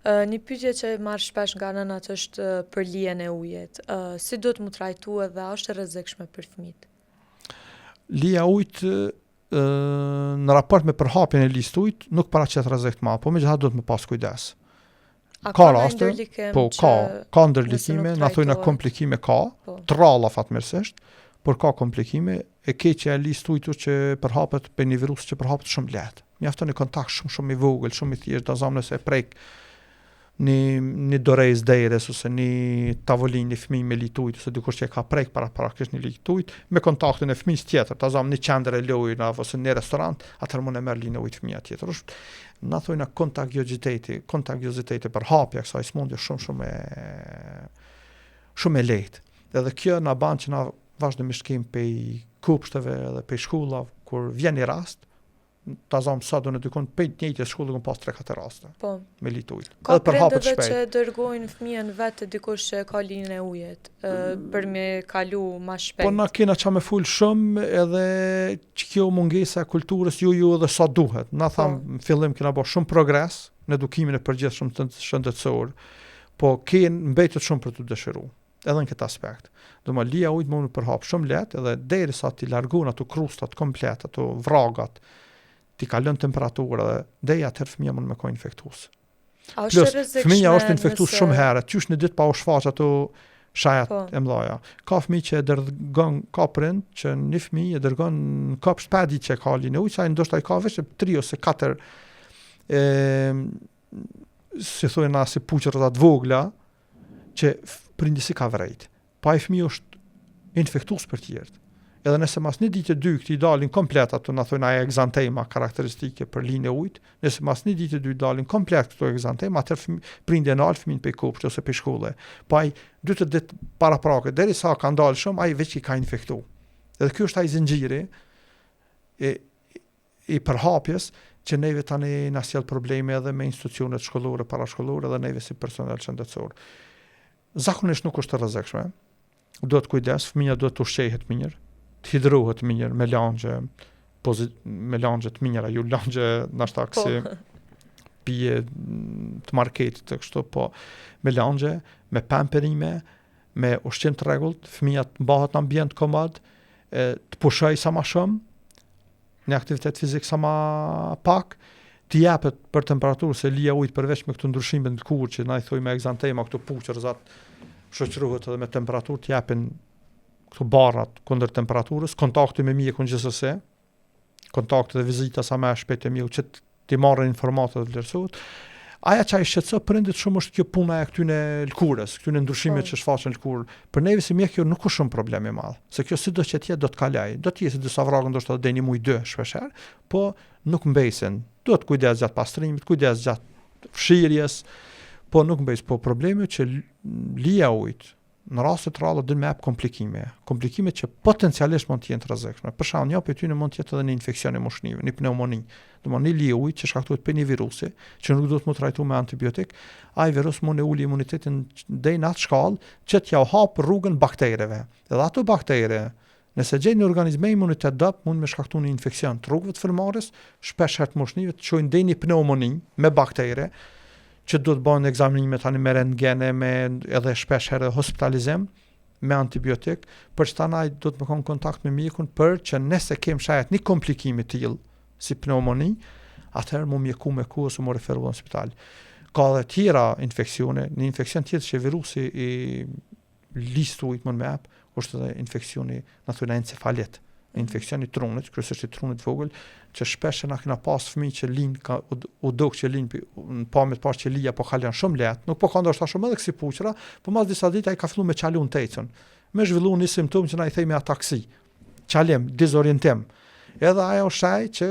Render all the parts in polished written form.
Një pyetje që marr shpesh nga nënat është për lijen e ujit. Si duhet mu trajtu edhe a është e rrezikshme për fëmijët? Lija ujit në raport me përhapjen e lijës të ujit nuk paraqet rrezik të madh, po megjithatë duhet me pas kujdes. A Ka ndonjë raste, ndërlikim po që ka nëse ndërlikime, nuk na thojnë trajtohet? komplikime ka, Po. tralla fatmirësisht, por ka komplikime, e keqja e lijës të ujit që përhapet për një virus që përhapet shumë lehtë. Mjafton një kontakt shumë i vogël, shumë i thjeshtë, dazam nëse e prek një dorez deres ose një tavolinë një fëmijë me lijë të ujit ose dikush që e ka prek parakisht një lijë të ujit me kontaktin e fëmijës tjetër, dazam një qendër e lojë ose në restorant, atëherë mund e merr lijën e ujit fëmia tjetër. Na thojnë kontagioziteti për hapja kësaj smundje shumë e lehtë. Edhe kjo na ban që na vazhdimisht kemi pej kupshteve edhe pej shkollave kur vjen një rast, ta zam sa do në dykon pej të njëjtës shkolle kun pas 3-4 raste Po. me lijë të ujit. Ka Edhe për hapet prindëve që shpejt. dërgojnë fëmijën vetë dikush që ka linjën e ujit, për me kalu ma shpejt. Po na kena qa me ful shumë edhe që kjo mungesa e kulturës ju edhe sa duhet. Na tham në fillim kena bërë shumë progres në edukimin e përgjithshëm të shëndetësor, po kenë mbetet shumë për të dëshiru. Edhe në këtë aspekt. Do më lija ujit mund të përhap shumë lehtë edhe derisa ti largon ato krustat komplet, ato vragat, ti kalon temperaturë dhe deri atëherë fëmia mund me ka infektues. Plus, fëmia është infektues shumë herë, qysh në ditë pa u shfaq ato shajat e mëdha. Ka fëmijë që e dërgon, ka prind që një fëmijë e dërgon në kopsht pa ditë që ka linjën e ujit, sa ndoshta i ka vetë 3 ose 4 si thonë na si puqëra të vogla që prindi si ka vrejt. Pa i fëmijë është infektues për tjerët. Edhe nëse mas një ditë 2 këti dalin komplet ato na thonë ajo egzantema karakteristike për linjën e ujit, nëse mas një ditë 2 dalin komplet këto egzantema, atëherë prindja në fëmin pe kopshte ose pe shkolle. Pa ai 2 ditë para prake derisa ka ndalë shumë, ai veç i ka infektu. Edhe ky është ai zinxhiri i përhapjes që neve tani na sjell probleme edhe me institucionet shkollore, parashkollore edhe neve si personel shëndetësor. Zakonisht nuk është e rrezikshme. Duhet kujdes, fëmia duhet të ushqehet mirë, të hidrohet mirë me langje, me langje të mira, ju langje nashta si pije të marketit të kështu, po me langje, me pamperime, me ushqim të rregullt, fëmia të mbahet në ambient komod, të pushoj sa më shumë, në aktivitet fizik sa më pak, të japet për temperaturë se lija ujit përveç me këto ndryshime të kur që na i thojmë egzantema, këto puqërzat shoqërohet edhe me temperaturë, të japin këto barrat kundër temperaturës, kontakti me mjekun gjithsesi, kontakti dhe vizita sa më shpejt e mjeku që ti marrin informata të vlerësohet. Aja që i shqetëso prindit shumë është kjo puna e këtyne lkurës, këtyne ndryshimet që shfaqen lkurë. Për neve si mjek kjo nuk është shumë problem i madh, se kjo sido që tjetë do të kalaj, do të jetë disa vragë ndoshta deri një muj 2 shpeshherë, po nuk mbesin. Duhet kujdes gjatë pastrimit, kujdes gjatë fshirjes, po nuk mbes, po problemi që lija ujit në raste të ralla do të më jap komplikime që potencialisht mund të jenë të rrezikshme. Për shembull, një prej tyre mund të jetë edhe një infeksion e mushnive, një pneumoni. Domthonë një lije ujit që shkaktohet për një virusi, që nuk duhet më trajtuar me antibiotik, ai virus mund të ulë imunitetin deri në atë shkallë që t'ja hap rrugën baktereve. Dhe ato baktere, nëse gjejnë në organizëm imunitet dop, mund me shkaktuar një infeksion të rrugëve të frymëmarrjes, shpesh herë mushnive të çojnë deri një pneumoni me baktere, që do të bëjnë ekzaminime tani me rentgene, me edhe shpesh herë hospitalizim me antibiotik, për që tanaj do të më konë kontakt me mjekun për që nëse kem shajat një komplikimi të tillë si pneumoni, atëherë mu mjeku me ku ose mu referu në spital. Ka dhe tjera infeksione, një infeksion tjetër që virusi i lijës të ujit mund me jap, është edhe infeksioni na thojnë encefalit, infeksioni i trunit, kryesisht i trunit vogël, që shpesh na kena pas fëmijë që lind ka u duk që lind në pamjet pas që lija po kalon shumë lehtë, nuk po ka ndoshta shumë edhe si puqra, po mas disa ditë ai ka filluar me çalun tecën. Me zhvilluar një simptom që na i themi ataksi, çalim, dizorientim. Edhe ajo shaj që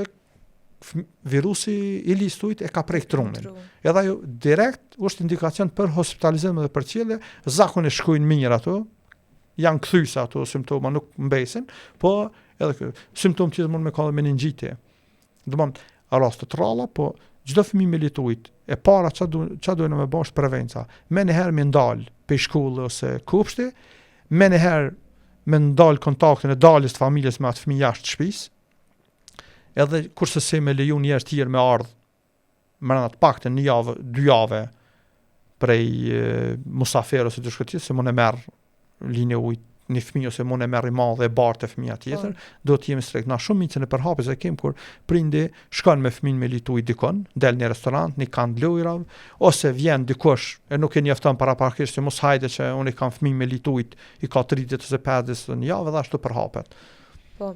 virusi i lijës të ujit e ka prek trunin. Edhe ajo direkt është indikacion për hospitalizim dhe për qelle, zakonisht shkojnë mirë ato, janë kthyesa ato simptoma, nuk mbesin, po edhe simptom tjetër mund me ka dhe meningite. Domthon raste të ralla, po çdo fëmijë me lijë të ujit, e para ç'a duhen me bësh prevenca. Me një herë me ndal pe shkollë ose kopshte, me një herë me ndal kontaktin e daljes të familjes me atë fëmijë jashtë shtëpisë. Edhe kurse se me leju njerëz të tjerë me ardh, më të paktën një javë, 2 javë prej musafer ose diçka tjetër, se mund e merr linje ujë një fëmijë ose mund e merr i madh e bart e fëmia tjetër, do të jemi strikt. Na shumë micën e përhapjes e kem kur prindi shkon me fëmin me lituj dikon, del në restorant, në kanë lojrav, ose vjen dikush e nuk e njofton para parkisht që mos hajde që unë i kam fëmijë me litujt, i ka 30 ose 50 në javë dhe ashtu përhapet. Po,